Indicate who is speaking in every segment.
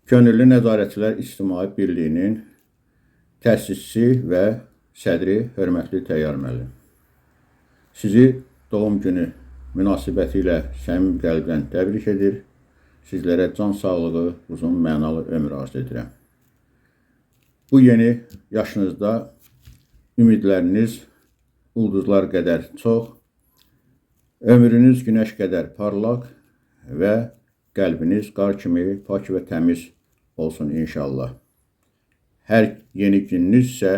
Speaker 1: Könüllü Nəzarətçilər İctimai Birliyinin təsisçisi və sədri hörmətli Təyyar müəllim. Sizi doğum günü münasibətilə səmimi qəlbdən təbrik edir. Sizlərə can sağlığı, uzun mənalı ömür arzu edirəm. Bu yeni yaşınızda ümidləriniz ulduzlar qədər çox, ömrünüz günəş qədər parlaq və qəlbiniz qar kimi pak və təmiz olsun inşallah. Hər yeni gününüz isə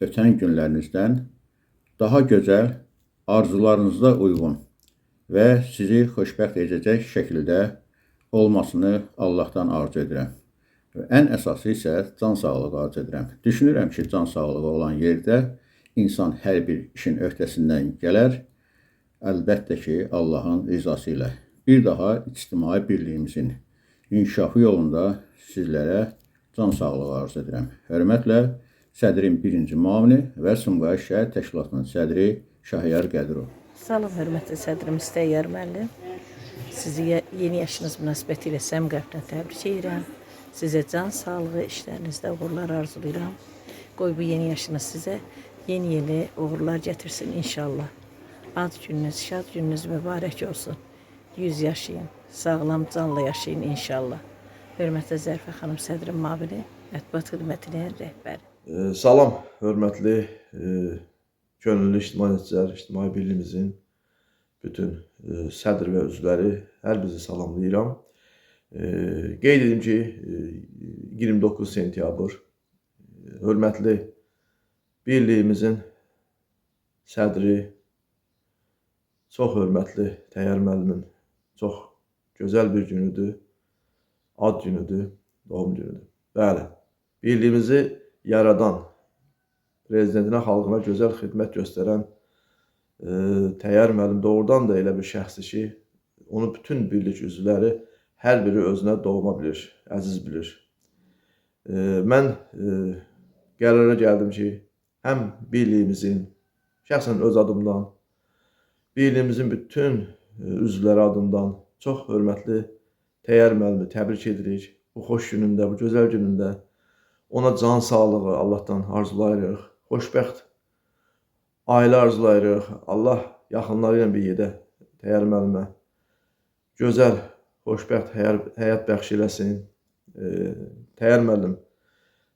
Speaker 1: ötən günlərinizdən daha gözəl, arzularınıza uyğun və sizi xoşbəxt edəcək şəkildə olmasını Allahdan arzu edirəm. Ən əsası isə can sağlığı arzu edirəm. Düşünürəm ki, can sağlığı olan yerdə insan hər bir işin öhdəsindən gələr, əlbəttə ki, Allahın rizası ilə. Bir daha ictimai birliyimizin inkişafı yolunda sizlərə can sağlığı arzu edirəm. Hörmətlə, sədrin birinci müavini və Sumqayıt şəhər təşkilatının sədri Şahyar Qədirov.
Speaker 2: Salam, hörmətli sədrimiz Təyyar müəllim. Sizi yeni yaşınız münasibətilə səmimi qəlbdən təbrik edirəm. Sizə can sağlığı, işlərinizdə uğurlar arzulayıram. Qoy bu yeni yaşınız sizə yeni uğurlar gətirsin inşallah. Ad gününüz, şad gününüz mübarək olsun. 100 yaşayın, sağlam canla yaşayın inşallah. Hörmətli Zərifə xanım sədrin müavini, mətbuat xidmətinin rəhbəri.
Speaker 3: Salam, hörmətli könüllü ictimai nəticələr, ictimai birliyimizin bütün sədr və üzvləri, hər bizi salamlayıram. Qeyd edim ki, 29 sentyabr hörmətli birliyimizin sədri, çox hörmətli Təyyar müəllimin çox gözəl bir günüdür, ad günüdür, doğum günüdür. Bəli, birliyimizi yaradan, prezidentinə, xalqına gözəl xidmət göstərən Təyyar müəllim doğrudan da elə bir şəxsdir ki, onu bütün birlik üzvləri hər biri özünə doğma bilir, əziz bilir. Mən qərara gəldim ki, həm birliyimizin, şəxsən öz adımdan, birliyimizin bütün üzvləri adından çox hörmətli Təyyar müəllimi təbrik edirik. Bu xoş günündə, bu gözəl günündə ona can sağlığı Allahdan arzulayırıq. Xoşbəxt ailə arzulayırıq. Allah yaxınları ilə bir yerdə Təyyar müəllimə gözəl, xoşbəxt həyat bəxş eləsin. Təyyar müəllim,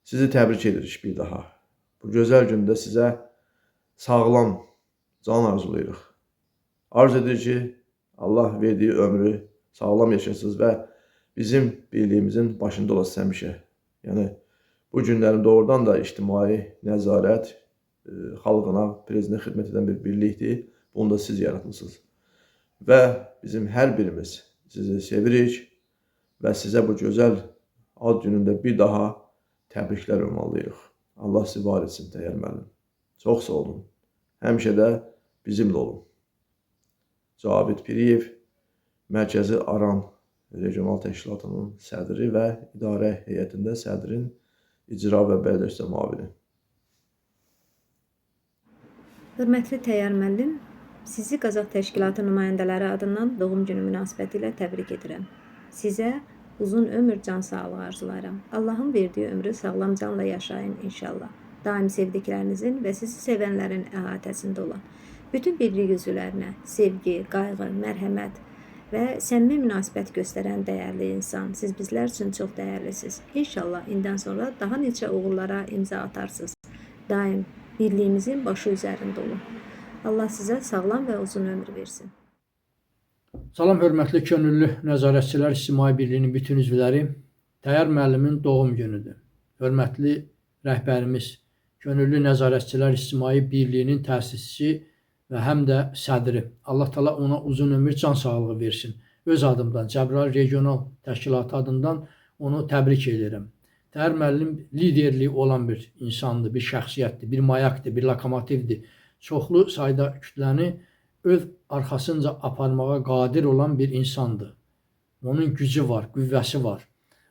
Speaker 3: sizi təbrik edirik bir daha. Bu gözəl gündə sizə sağlam can arzulayırıq. Arzu edirik ki, Allah verdiyi ömrü sağlam yaşasınız və bizim birliyimizin başında olasınız həmişə. Yəni, bu günlərin doğrudan da ictimai nəzarət xalqına, prezidentinə xidmət edən bir birlikdir. Bunu da siz yaratmışsınız. Və bizim hər birimiz sizi sevirik və sizə bu gözəl ad günündə bir daha təbriklər ünvanlayırıq. Allah sizi var etsin Təyyar müəllim. Çox sağ olun. Həmişə də bizimlə olun. Cavid Piriyev, Mərkəzi Aran Regional Təşkilatının sədri və idarə heyətində sədrin icra və bələdçi müavini.
Speaker 4: Hörmətli Təyyar müəllim, sizi Qazax Təşkilatı nümayəndələri adından doğum günü münasibətilə təbrik edirəm. Sizə uzun ömür, can sağlığı arzulayıram. Allahın verdiyi ömrü sağlam canla yaşayın inşallah. Daim sevdiklərinizin və sizi sevənlərin əhatəsində olan bütün birlik üzvlərinə sevgi, qayğı, mərhəmət və səmimi münasibət göstərən dəyərli insan. Siz bizlər üçün çox dəyərlisiniz. İnşallah indən sonra daha neçə uğurlara imza atarsınız. Daim birliyimizin başı üzərində olun. Allah sizə sağlam və uzun ömür versin.
Speaker 5: Salam, hörmətli könüllü nəzarətçilər İctimai Birliyinin bütün üzvləri. Təyyar müəllimin doğum günüdür. Hörmətli rəhbərimiz, Könüllü Nəzarətçilər İctimai Birliyinin təsisçisi və həm də sədri. Allah təala ona uzun ömür, can sağlığı versin. Öz adımdan, Cəbrayıl Regional Təşkilatı adından onu təbrik edirəm. Təyyar müəllim liderliyi olan bir insandır, bir şəxsiyyətdir, bir mayakdır, bir lokomotivdir. Çoxlu sayda kütləni öz arxasınca aparmağa qadir olan bir insandır. Onun gücü var, qüvvəsi var.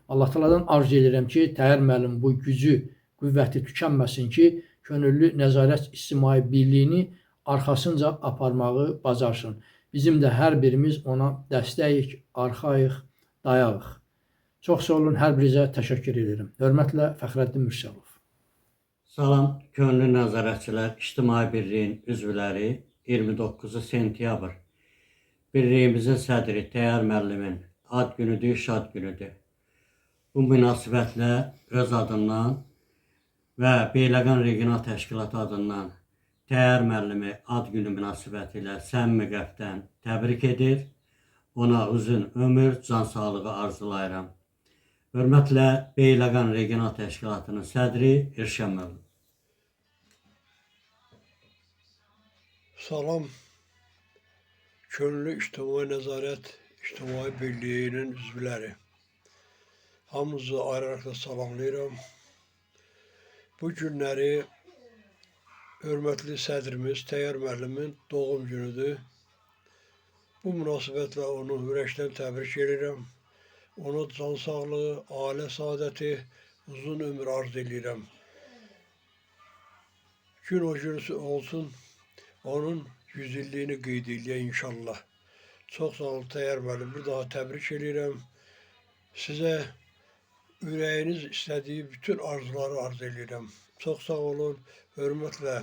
Speaker 5: Allah təaladan arzu edirəm ki, Təyyar müəllim bu gücü, qüvvəti tükənməsin ki, Könüllü Nəzarət İctimai Birliyini arxasınca aparmağı bacarsın. Bizim də hər birimiz ona dəstəyik, arxayıq, dayağıq. Çox sağ olun, hər birinizə təşəkkür edirəm. Hörmətlə Fəxrəddin Mürsəlov.
Speaker 6: Salam, könüllü nəzarətçilər, İctimai Birliyin üzvləri, 29 sentyabr. Birliyimizin sədri Təyyar müəllimin ad günüdür, şad günüdür. Bu münasibətlə öz adından və Beyləqan Regional Təşkilatı adından Təyyar müəllimi ad günü münasibətilə səmimi qəlbdən təbrik edir. Ona uzun ömür, can sağlığı arzulayıram. Hörmətlə Beyləqan Regional Təşkilatının sədri İrşən müəllim.
Speaker 7: Salam, Könüllü İctimai Nəzarət İctimai Birliyinin üzvləri. Hamınızı ayrı-ayrı salamlayıram. Bu günləri hörmətli sədrimiz Təyyar müəllimin doğum günüdür. Bu münasibətlə onu ürəkdən təbrik edirəm. Ona can sağlığı, ailə saadəti, uzun ömür arzu edirəm. Gün o gün olsun, onun 100 illiyini qeyd edirəm inşallah. Çox sağ olun Təyyar müəllim, bir daha təbrik edirəm. Sizə ürəyiniz istədiyi bütün arzuları arzu edirəm. Çox sağ olun, hörmətlə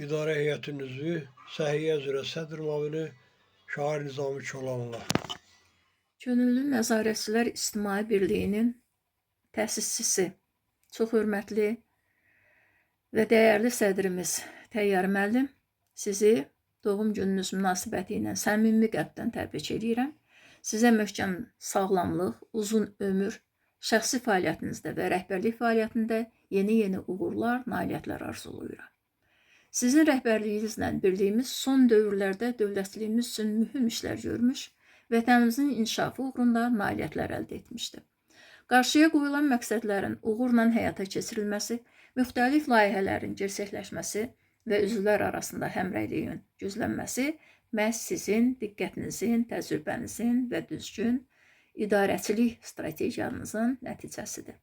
Speaker 7: İdarə Heyətinin üzvü, Səhiyyə üzrə sədr müavini Şahir Nizami Çolanlı.
Speaker 2: Könüllü Nəzarətçilər İctimai Birliyinin təsisçisi, çox hörmətli və dəyərli sədrimiz Təyyar müəllim, sizi doğum gününüz münasibəti ilə səmimi qəlbdən təbrik edirəm. Sizə möhkəm sağlamlıq, uzun ömür, şəxsi fəaliyyətinizdə və rəhbərlik fəaliyyətində yeni uğurlar, nailiyyətlər arzulayıram. Sizin rəhbərliyinizlə birliyimiz son dövrlərdə dövlətliyimiz üçün mühüm işlər görmüş, vətənimizin inkişafı uğrunda nailiyyətlər əldə etmişdir. Qarşıya qoyulan məqsədlərin uğurla həyata keçirilməsi, müxtəlif layihələrin gerçəkləşməsi və üzvlər arasında həmrəyliyin güclənməsi məhz sizin diqqətinizin, təcrübənizin və düzgün idarəçilik strategiyanızın nəticəsidir.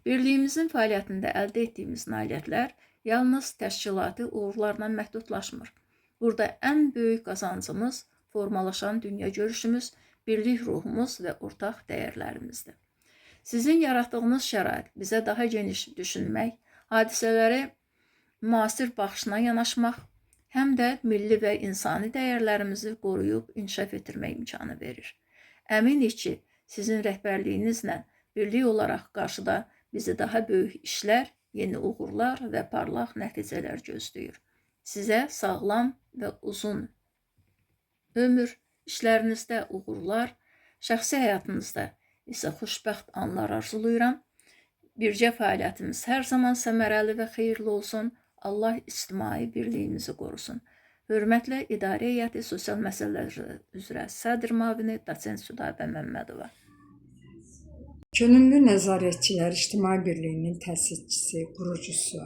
Speaker 2: Birliyimizin fəaliyyətində əldə etdiyimiz nailiyyətlər yalnız təşkilati uğurlarla məhdudlaşmır. Burada ən böyük qazancımız formalaşan dünya görüşümüz, birlik ruhumuz və ortaq dəyərlərimizdir. Sizin yaratdığınız şərait bizə daha geniş düşünmək, hadisələri müasir baxışına yanaşmaq, həm də milli və insani dəyərlərimizi qoruyub inkişaf etdirmək imkanı verir. Əminik ki, sizin rəhbərliyinizlə birlik olaraq qarşıda bizi daha böyük işlər, yeni uğurlar və parlaq nəticələr gözləyir. Sizə sağlam və uzun ömür, işlərinizdə uğurlar, şəxsi həyatınızda isə xoşbəxt anlar arzulayıram. Birgə fəaliyyətimiz hər zaman səmərəli və xeyirli olsun. Allah ictimai birliyimizi qorusun. Hörmətlə İdarə Heyəti Sosial Məsələlər üzrə sədr müavini Doçent Südabə Məmmədova.
Speaker 8: Könüllü Nəzarətçilər İctimai Birliyinin təsisçisi, qurucusu,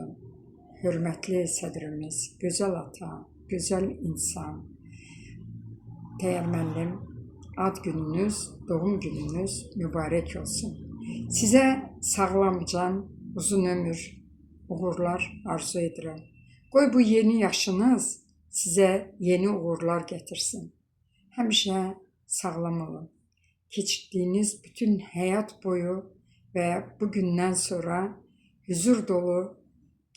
Speaker 8: hörmətli sədrimiz, gözəl ata, gözəl insan, Təyyar müəllim, ad gününüz, doğum gününüz mübarək olsun. Sizə sağlam can, uzun ömür, uğurlar arzu edirəm. Qoy bu yeni yaşınız sizə yeni uğurlar gətirsin. Həmişə sağlam olun. Keçirdiyiniz bütün həyat boyu və bugündən sonra huzur dolu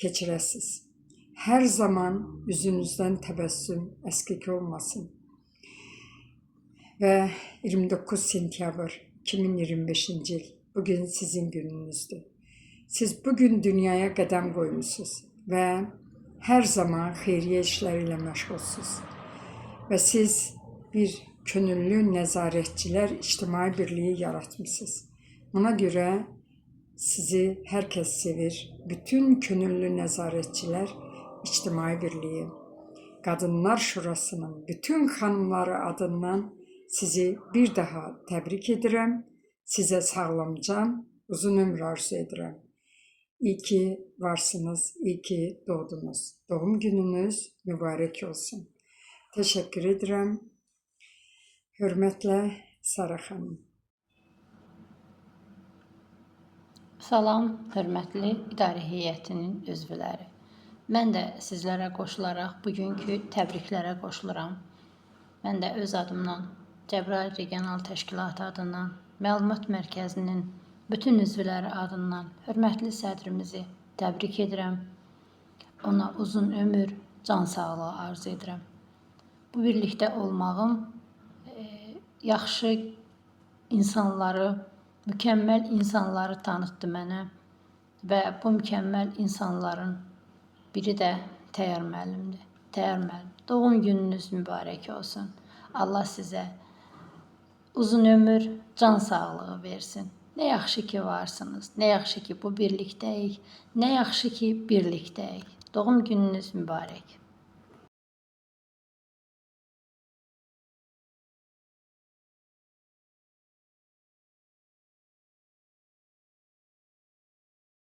Speaker 8: keçirəsiniz. Hər zaman üzünüzdən təbəssüm əskik olmasın. Və 29 sentyabr 2025-ci il bugün sizin gününüzdür. Siz bugün dünyaya qədəm qoymusunuz və hər zaman xeyriyyə işləri ilə məşğulsunuz. Və siz bir könüllü nəzarətçilər İctimai Birliyi yaratmışsınız. Buna görə sizi hər kəs sevir. Bütün könüllü nəzarətçilər İctimai Birliyi, Qadınlar Şurasının bütün xanımları adından sizi bir daha təbrik edirəm. Sizə sağlam can, uzun ömür arzu edirəm. İyi ki varsınız, iyi ki doğdunuz. Doğum gününüz mübarək olsun. Təşəkkür edirəm. Hörmətlə Sara xanım.
Speaker 9: Salam, hörmətli İdarə Heyətinin üzvləri. Mən də sizlərə qoşularaq bugünkü təbriklərə qoşuluram. Mən də öz adımdan Cəbrayıl Regional Təşkilatı adından Məlumat Mərkəzinin bütün üzvləri adından hörmətli sədrimizi təbrik edirəm. Ona uzun ömür, can sağlığı arzu edirəm. Bu birlikdə olmağım yaxşı insanları, mükəmməl insanları tanıtdı mənə və bu mükəmməl insanların biri də Təyyar müəllimdir. Təyyar müəllim, doğum gününüz mübarək olsun. Allah sizə uzun ömür, can sağlığı versin. Nə yaxşı ki varsınız, nə yaxşı ki bu birlikdəyik, nə yaxşı ki birlikdəyik. Doğum gününüz mübarək.